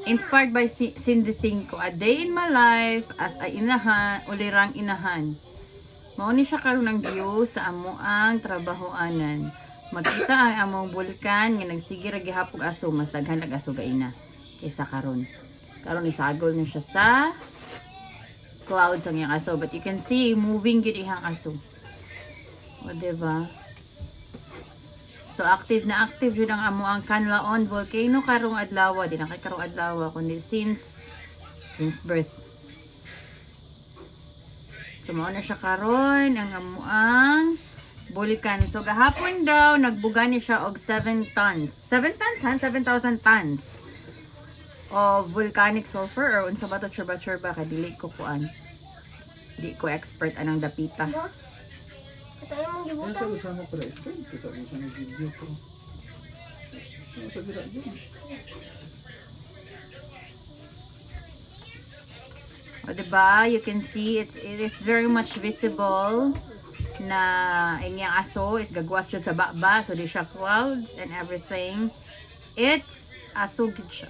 Inspired by Cindy Cinco, A Day in My Life as a inahan, ulirang inahan. Mao ni siya karon ng view sa amoang trabahoanan. Makita ang among bulkan nga nagsige ra gihapon aso, mas daghan ag aso gaina kaysa karon. Karon isagol na siya sa clouds ang iyang aso, but you can see moving gid ihang aso. O diba? So active na active jud ang amoang Canlaon volcano karong adlaw, di na kay karong adlaw kundi since birth. So mao na siya karon ang amuang bulkan. So gahapon daw nagbuga ni siya og 7 tons. 7 tons han 7,000 tons of volcanic sulfur or unsa ba to churba kay dili ko kuan. Di ko expert anang dapita. Tayo mong Yan gibutan. sa usama pala screen. Kita mo sa video ko. Ano sa dira dyan? O diba? You can see it is very much visible na inyang aso is gagwas jud sa baba, so di siya clouds and everything. It's aso gid siya.